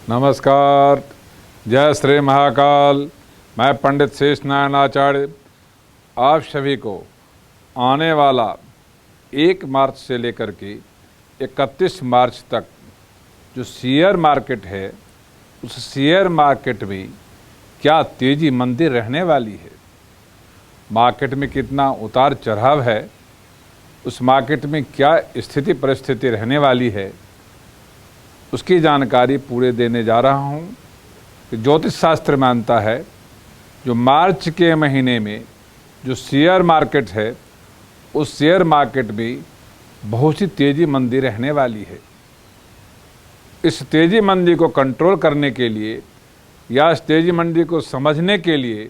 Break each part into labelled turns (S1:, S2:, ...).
S1: नमस्कार। जय श्री महाकाल। मैं पंडित शेष नारायण आचार्य आप सभी को आने वाला 1 मार्च से लेकर के 31 मार्च तक जो शेयर मार्केट है, उस शेयर मार्केट में क्या तेजी मंदी रहने वाली है, मार्केट में कितना उतार चढ़ाव है, उस मार्केट में क्या स्थिति परिस्थिति रहने वाली है, उसकी जानकारी पूरे देने जा रहा हूं। कि ज्योतिष शास्त्र मानता है जो मार्च के महीने में जो शेयर मार्केट है, उस शेयर मार्केट में बहुत सी तेजी मंदी रहने वाली है। इस तेजी मंदी को कंट्रोल करने के लिए या इस तेजी मंदी को समझने के लिए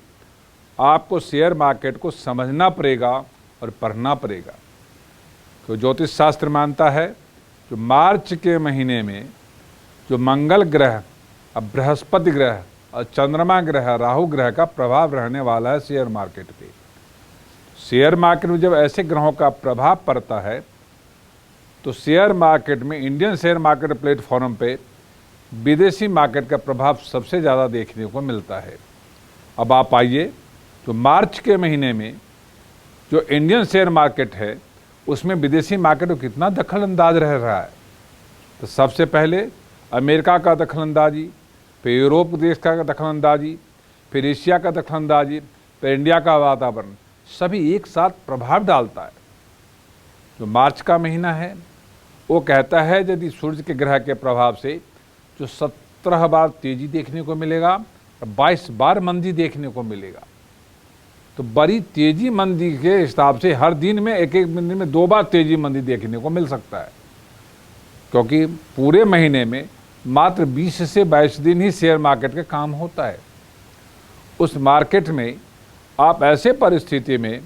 S1: आपको शेयर मार्केट को समझना पड़ेगा और पढ़ना पड़ेगा। तो ज्योतिष शास्त्र मानता है जो मार्च के महीने में जो मंगल ग्रह, अब बृहस्पति ग्रह और चंद्रमा ग्रह, राहु ग्रह का प्रभाव रहने वाला है शेयर मार्केट पे। शेयर मार्केट में जब ऐसे ग्रहों का प्रभाव पड़ता है तो शेयर मार्केट में, इंडियन शेयर मार्केट प्लेटफॉर्म पे विदेशी मार्केट का प्रभाव सबसे ज़्यादा देखने को मिलता है। अब आप आइए, तो मार्च के महीने में जो इंडियन शेयर मार्केट है उसमें विदेशी मार्केट को कितना दखल अंदाज रह रहा है। तो सबसे पहले अमेरिका का दखलंदाजी, फिर यूरोप देश का दखलंदाजी, फिर एशिया का दखलंदाजी, फिर इंडिया का वातावरण, सभी एक साथ प्रभाव डालता है। जो मार्च का महीना है वो कहता है यदि सूर्य के ग्रह के प्रभाव से जो 17 बार तेजी देखने को मिलेगा और 22 बार मंदी देखने को मिलेगा। तो बड़ी तेजी मंदी के हिसाब से हर दिन में एक महीने में 2 बार तेजी मंदी देखने को मिल सकता है, क्योंकि पूरे महीने में मात्र 20 से 22 दिन ही शेयर मार्केट का काम होता है। उस मार्केट में आप ऐसे परिस्थिति में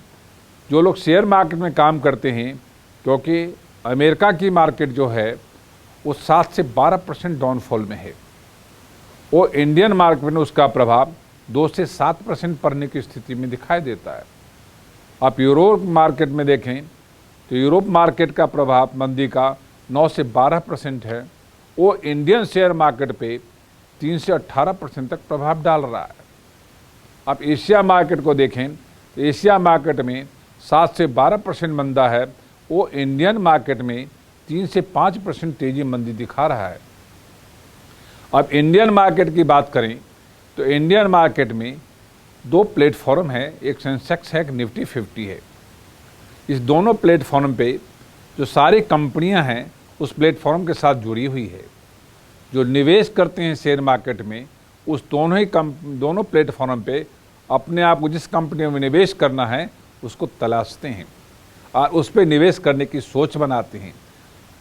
S1: जो लोग शेयर मार्केट में काम करते हैं, क्योंकि अमेरिका की मार्केट जो है वो 7 से 12% डाउनफॉल में है, वो इंडियन मार्केट में उसका प्रभाव 2 से 7% पड़ने की स्थिति में दिखाई देता है। आप यूरोप मार्केट में देखें तो यूरोप मार्केट का प्रभाव मंदी का 9 से 12% है, वो इंडियन शेयर मार्केट पे 3 से 18% तक प्रभाव डाल रहा है। आप एशिया मार्केट को देखें तो एशिया मार्केट में 7 से 12% मंदा है, वो इंडियन मार्केट में 3 से 5% तेजी मंदी दिखा रहा है। अब इंडियन मार्केट की बात करें तो इंडियन मार्केट में 2 प्लेटफॉर्म है, एक सेंसेक्स है, एक निफ्टी 50 है। इस दोनों प्लेटफॉर्म पे जो सारी कंपनियां हैं उस प्लेटफॉर्म के साथ जुड़ी हुई है। जो निवेश करते हैं शेयर मार्केट में, उस दोनों प्लेटफॉर्म पे अपने आप को जिस कंपनी में निवेश करना है उसको तलाशते हैं और उस पर निवेश करने की सोच बनाते हैं।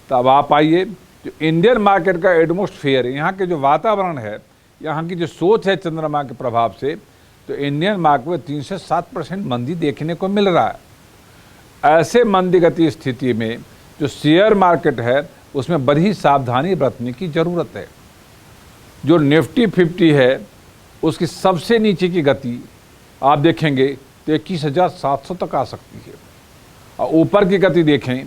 S1: तो अब आप आइए, जो इंडियन मार्केट का एटमॉस्फेयर है, यहाँ के जो वातावरण है, यहाँ की जो सोच है चंद्रमा के प्रभाव से, तो इंडियन मार्केट में 3 से 7% मंदी देखने को मिल रहा है। ऐसे मंदी गति स्थिति में जो शेयर मार्केट है उसमें बड़ी सावधानी बरतने की ज़रूरत है। जो निफ्टी 50 है उसकी सबसे नीचे की गति आप देखेंगे तो 21,700 तक आ सकती है, और ऊपर की गति देखें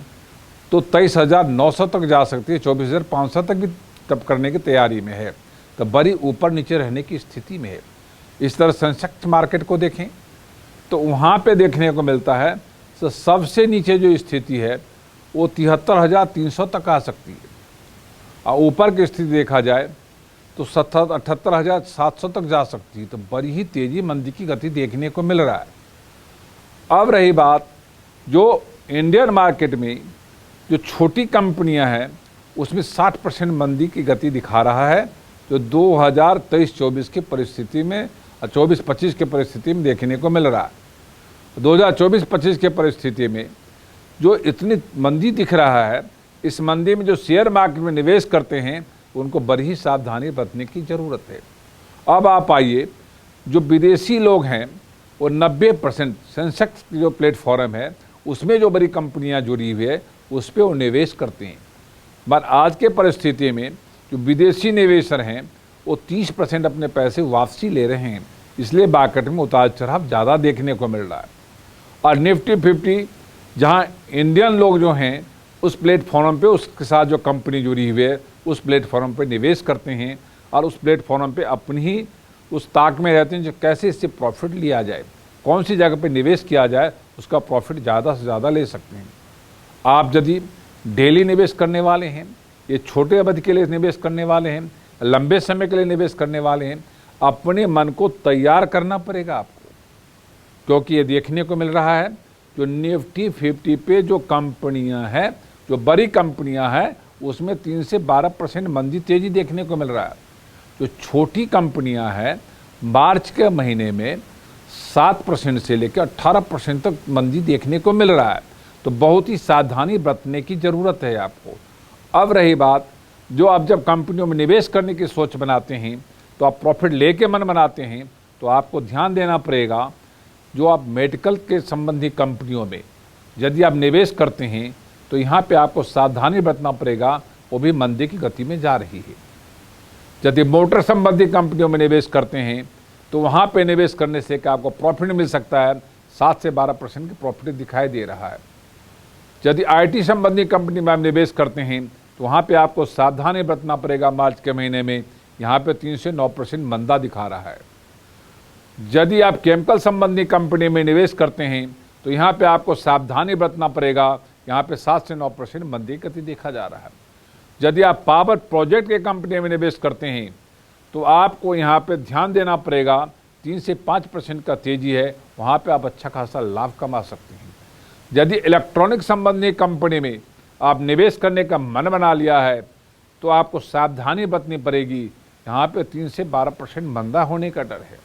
S1: तो 23,900 तक जा सकती है, 24,500 तक भी तब करने की तैयारी में है। तो बड़ी ऊपर नीचे रहने की स्थिति में है। इस तरह सेंसेक्स मार्केट को देखें तो वहाँ पे देखने को मिलता है तो सबसे नीचे जो स्थिति है वो 73,300 तक आ सकती है, और ऊपर की स्थिति देखा जाए तो 78,700 तक जा सकती है। तो बड़ी ही तेजी मंदी की गति देखने को मिल रहा है। अब रही बात जो इंडियन मार्केट में जो छोटी कंपनियां हैं उसमें 60% मंदी की गति दिखा रहा है, जो 2023-24 की परिस्थिति में और 24-25 की परिस्थिति में देखने को मिल रहा है। 2024-25 के परिस्थिति में जो इतनी मंदी दिख रहा है, इस मंदी में जो शेयर मार्केट में निवेश करते हैं उनको बड़ी ही सावधानी बरतने की ज़रूरत है। अब आप आइए, जो विदेशी लोग हैं वो 90% सेंसेक्स जो प्लेटफॉर्म है उसमें जो बड़ी कंपनियां जुड़ी हुई है उस पर वो निवेश करते हैं। पर आज के परिस्थिति में जो विदेशी निवेशक हैं वो 30% अपने पैसे वापसी ले रहे हैं, इसलिए मार्केट में उतार चढ़ाव ज़्यादा देखने को मिल रहा है। और निफ्टी 50 जहां इंडियन लोग जो हैं उस प्लेटफॉर्म पे उसके साथ जो कंपनी जुड़ी हुई है उस प्लेटफॉर्म पे निवेश करते हैं और उस प्लेटफॉर्म पे अपनी ही उस ताक में रहते हैं जो कैसे इससे प्रॉफिट लिया जाए, कौन सी जगह पे निवेश किया जाए, उसका प्रॉफिट ज़्यादा से ज़्यादा ले सकते हैं। आप यदि डेली निवेश करने वाले हैं, ये छोटे अवधि के लिए निवेश करने वाले हैं, लंबे समय के लिए निवेश करने वाले हैं, अपने मन को तैयार करना पड़ेगा आपको, क्योंकि ये देखने को मिल रहा है जो निफ्टी 50 पे जो कंपनियां हैं, जो बड़ी कंपनियां हैं, उसमें 3 से 12% मंदी तेजी देखने को मिल रहा है। जो छोटी कंपनियां हैं, मार्च के महीने में 7% से लेकर 18% तक मंदी देखने को मिल रहा है। तो बहुत ही सावधानी बरतने की ज़रूरत है आपको। अब रही बात, जो आप जब कंपनियों में निवेश करने की सोच बनाते हैं, तो आप प्रॉफिट लेके मन बनाते हैं, तो आपको ध्यान देना पड़ेगा जो आप मेडिकल के संबंधी कंपनियों में यदि आप निवेश करते हैं, तो यहाँ पे आपको सावधानी बरतना पड़ेगा, वो भी मंदी की गति में जा रही है। यदि मोटर संबंधी कंपनियों में निवेश करते हैं, तो वहाँ पे निवेश करने से क्या आपको प्रॉफिट मिल सकता है, 7 से 12% की प्रॉफिट दिखाई दे रहा है। यदि IT संबंधी कंपनी में आप निवेश करते हैं, तो वहाँ पे आपको सावधानी बरतना पड़ेगा। मार्च के महीने में यहाँ पे 3 से 9% मंदा दिखा रहा है। यदि आप केमिकल संबंधी कंपनी में निवेश करते हैं, तो यहाँ पे आपको सावधानी बरतना पड़ेगा, यहाँ पे 7 से 9% मंदी गति देखा जा रहा है। यदि आप पावर प्रोजेक्ट के कंपनी में निवेश करते हैं, तो आपको यहाँ पे ध्यान देना पड़ेगा, 3 से 5% का तेजी है, वहाँ पे आप अच्छा खासा लाभ कमा सकते हैं। यदि इलेक्ट्रॉनिक संबंधी कंपनी में आप निवेश करने का मन बना लिया है, तो आपको सावधानी बरतनी पड़ेगी, यहाँ पे 3 से 12% मंदा होने का डर है।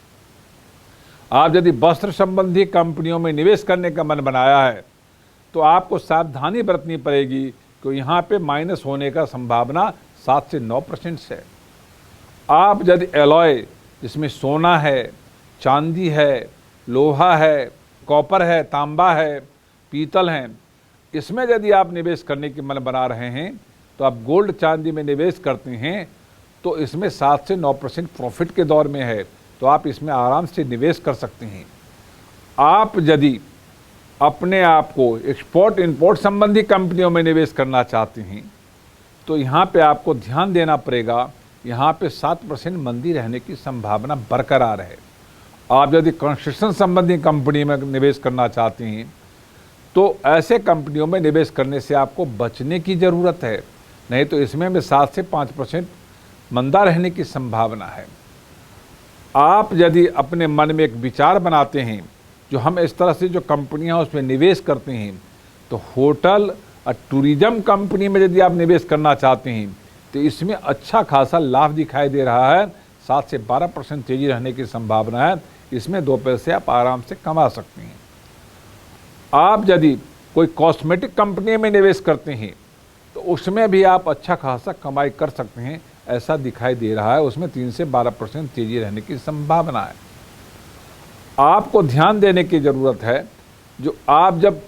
S1: आप यदि वस्त्र संबंधी कंपनियों में निवेश करने का मन बनाया है, तो आपको सावधानी बरतनी पड़ेगी कि यहाँ पे माइनस होने का संभावना 7 से 9% है। आप यदि एलॉय, जिसमें सोना है, चांदी है, लोहा है, कॉपर है, तांबा है, पीतल है, इसमें यदि आप निवेश करने की मन बना रहे हैं, तो आप गोल्ड चांदी में निवेश करते हैं, तो इसमें 7 से 9% प्रॉफिट के दौर में है, तो आप इसमें आराम से निवेश कर सकते हैं। आप यदि अपने आप को एक्सपोर्ट इंपोर्ट संबंधी कंपनियों में निवेश करना चाहते हैं, तो यहाँ पे आपको ध्यान देना पड़ेगा, यहाँ पे 7% मंदी रहने की संभावना बरकरार है। आप यदि कंस्ट्रक्शन संबंधी कंपनी में निवेश करना चाहते हैं, तो ऐसे कंपनियों में निवेश करने से आपको बचने की ज़रूरत है, नहीं तो इसमें भी 7 से 5% मंदा रहने की संभावना है। आप यदि अपने मन में एक विचार बनाते हैं, जो हम इस तरह से जो कंपनियां उसमें निवेश करते हैं, तो होटल और टूरिज्म कंपनी में यदि आप निवेश करना चाहते हैं, तो इसमें अच्छा खासा लाभ दिखाई दे रहा है। 7 से 12% तेजी रहने की संभावना है, इसमें 2 पैसे आप आराम से कमा सकते हैं। आप यदि कोई कॉस्मेटिक कंपनी में निवेश करते हैं, तो उसमें भी आप अच्छा खासा कमाई कर सकते हैं, ऐसा दिखाई दे रहा है। उसमें 3 से 12% तेजी रहने की संभावना है। आपको ध्यान देने की ज़रूरत है, जो आप जब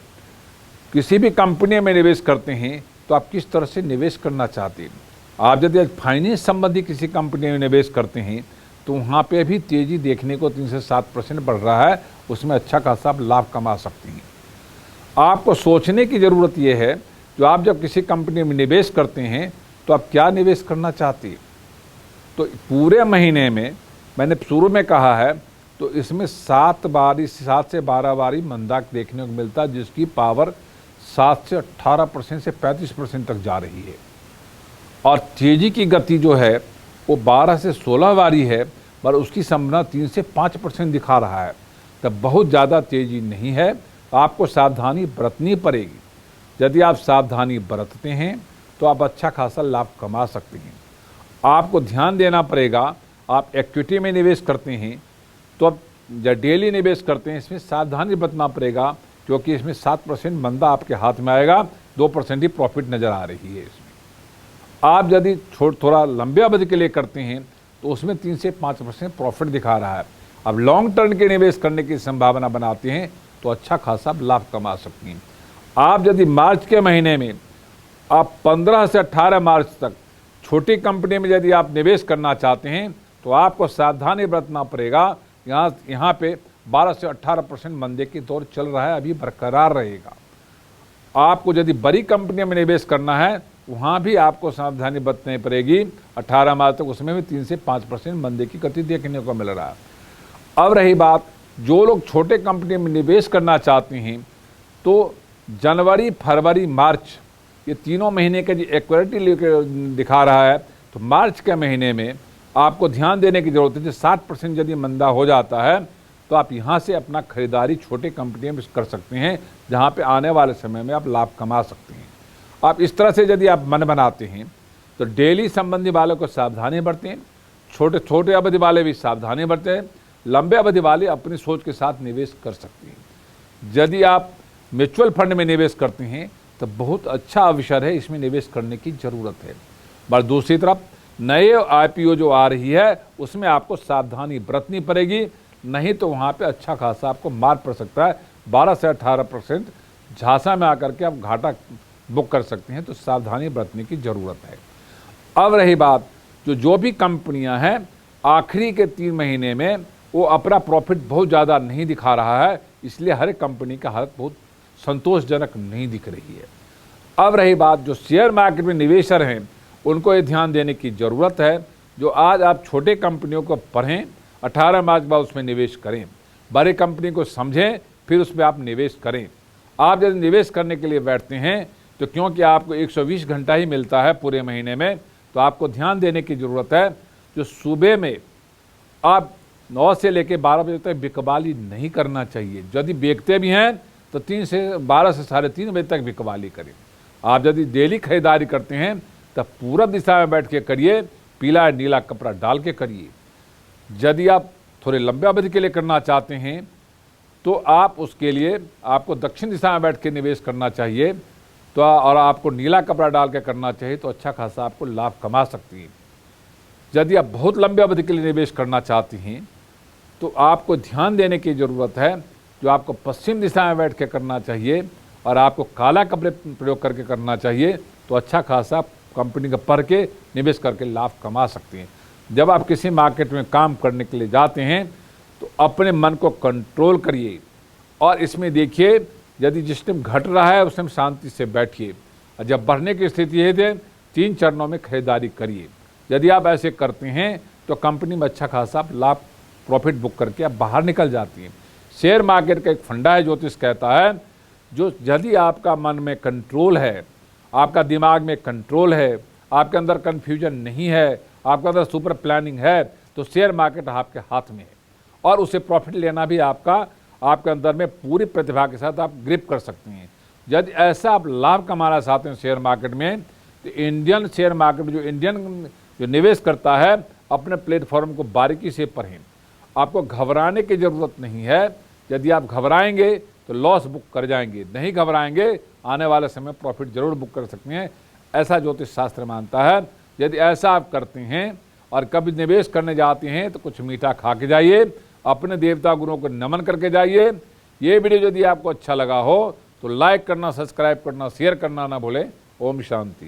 S1: किसी भी कंपनी में निवेश करते हैं, तो आप किस तरह से निवेश करना चाहते हैं। आप यदि फाइनेंस संबंधी किसी कंपनी में निवेश करते हैं, तो वहाँ पे भी तेज़ी देखने को 3 से 7% बढ़ रहा है, उसमें अच्छा खासा आप लाभ कमा सकते हैं। आपको सोचने की ज़रूरत ये है, जो आप जब किसी कंपनी में निवेश करते हैं, तो आप क्या निवेश करना चाहते हैं। तो पूरे महीने में मैंने शुरू में कहा है, तो इसमें 7 से 12 बारी मंदा देखने को मिलता है, जिसकी पावर 7 से 18% से 35% तक जा रही है। और तेजी की गति जो है वो 12 से 16 बारी है, पर उसकी संभावना 3 से 5% दिखा रहा है। तब बहुत ज़्यादा तेजी नहीं है, आपको सावधानी बरतनी पड़ेगी। यदि आप सावधानी बरतते हैं, तो आप अच्छा खासा लाभ कमा सकते हैं। आपको ध्यान देना पड़ेगा, आप इक्विटी में निवेश करते हैं, तो अब जब डेली निवेश करते हैं, इसमें सावधानी बरतना पड़ेगा, क्योंकि इसमें 7% मंदा आपके हाथ में आएगा, 2% ही प्रॉफिट नज़र आ रही है इसमें। आप यदि थोड़ा लंबे अवधि के लिए करते हैं, तो उसमें 3 से 5% प्रॉफिट दिखा रहा है। अब लॉन्ग टर्म के निवेश करने की संभावना बनाते हैं, तो अच्छा खासा लाभ कमा सकते हैं। आप यदि मार्च के महीने में आप 15 से 18 मार्च तक छोटी कंपनी में यदि आप निवेश करना चाहते हैं, तो आपको सावधानी बरतना पड़ेगा। यहाँ पे 12 से 18% मंदे की दौर चल रहा है, अभी बरकरार रहेगा। आपको यदि बड़ी कंपनी में निवेश करना है, वहाँ भी आपको सावधानी बरतनी पड़ेगी। 18 मार्च तक उसमें भी 3 से 5% मंदी की गति देखने को मिल रहा है। अब रही बात, जो लोग छोटे कंपनी में निवेश करना चाहते हैं तो जनवरी, फरवरी, मार्च ये तीनों महीने का जो इक्विटी लेकर दिखा रहा है, तो मार्च के महीने में आपको ध्यान देने की जरूरत है। जो 60% यदि मंदा हो जाता है तो आप यहाँ से अपना खरीदारी छोटे कंपनियों में कर सकते हैं, जहाँ पे आने वाले समय में आप लाभ कमा सकते हैं। आप इस तरह से यदि आप मन बनाते हैं तो डेली संबंधी वालों को सावधानी बरतें, छोटे छोटे अवधि वाले भी सावधानी बरतें, लंबे अवधि वाले अपनी सोच के साथ निवेश कर सकते हैं। यदि आप म्यूचुअल फंड में निवेश करते हैं तो बहुत अच्छा अवसर है, इसमें निवेश करने की ज़रूरत है। पर दूसरी तरफ नए IPO जो आ रही है उसमें आपको सावधानी बरतनी पड़ेगी, नहीं तो वहाँ पे अच्छा खासा आपको मार पड़ सकता है। 12 से 18% झांसा में आकर के आप घाटा बुक कर सकते हैं, तो सावधानी बरतने की ज़रूरत है। अब रही बात, जो भी कंपनियां हैं आखिरी के 3 महीने में वो अपना प्रॉफिट बहुत ज़्यादा नहीं दिखा रहा है, इसलिए हर कंपनी का हालत बहुत संतोषजनक नहीं दिख रही है। अब रही बात, जो शेयर मार्केट में निवेशक हैं उनको ये ध्यान देने की ज़रूरत है। जो आज आप छोटे कंपनियों को पढ़ें, 18 मार्च बाद उसमें निवेश करें, बड़े कंपनी को समझें, फिर उसमें आप निवेश करें। आप यदि निवेश करने के लिए बैठते हैं तो क्योंकि आपको 120 घंटा ही मिलता है पूरे महीने में, तो आपको ध्यान देने की ज़रूरत है। जो सुबह में आप 9 से लेकर 12 बजे तक बिकवाली नहीं करना चाहिए। यदि बेचते भी हैं तो 12 से साढ़े 3 बजे तक बिकवाली करें। आप यदि डेली खरीदारी करते हैं तब पूरब दिशा में बैठ के करिए, पीला या नीला कपड़ा डाल के करिए। यदि आप थोड़े लंबे अवधि के लिए करना चाहते हैं तो आप उसके लिए आपको दक्षिण दिशा में बैठ के निवेश करना चाहिए, तो और आपको नीला कपड़ा डाल के करना चाहिए, तो अच्छा खासा आपको लाभ कमा सकती है। यदि आप बहुत लंबे अवधि के लिए निवेश करना चाहती हैं तो आपको ध्यान देने की ज़रूरत है। जो आपको पश्चिम दिशा में बैठ के करना चाहिए और आपको काला कपड़े प्रयोग करके करना चाहिए, तो अच्छा खासा कंपनी का पढ़ के निवेश करके लाभ कमा सकते हैं। जब आप किसी मार्केट में काम करने के लिए जाते हैं तो अपने मन को कंट्रोल करिए और इसमें देखिए, यदि जिस टाइम घट रहा है उस टाइम शांति से बैठिए, और जब बढ़ने की स्थिति है तो 3 चरणों में खरीदारी करिए। यदि आप ऐसे करते हैं तो कंपनी में अच्छा खासा लाभ प्रॉफिट बुक करके आप बाहर निकल जाती हैं। शेयर मार्केट का एक फंडा है, ज्योतिष कहता है, जो यदि आपका मन में कंट्रोल है, आपका दिमाग में कंट्रोल है, आपके अंदर कन्फ्यूजन नहीं है, आपके अंदर सुपर प्लानिंग है, तो शेयर मार्केट आपके हाथ में है और उसे प्रॉफिट लेना भी आपके अंदर में पूरी प्रतिभा के साथ आप ग्रिप कर सकते हैं। यदि ऐसा आप लाभ कमाना चाहते हैं शेयर मार्केट में, तो इंडियन शेयर मार्केट में जो निवेश करता है अपने प्लेटफॉर्म को बारीकी से पढ़ें। आपको घबराने की ज़रूरत नहीं है। यदि आप घबराएंगे तो लॉस बुक कर जाएंगे, नहीं घबराएंगे आने वाले समय प्रॉफिट जरूर बुक कर सकते हैं, ऐसा ज्योतिष शास्त्र मानता है। यदि ऐसा आप करते हैं और कभी निवेश करने जाते हैं तो कुछ मीठा खा के जाइए, अपने देवता गुरुओं को नमन करके जाइए। ये वीडियो यदि आपको अच्छा लगा हो तो लाइक करना, सब्सक्राइब करना, शेयर करना ना भूलें। ओम शांति।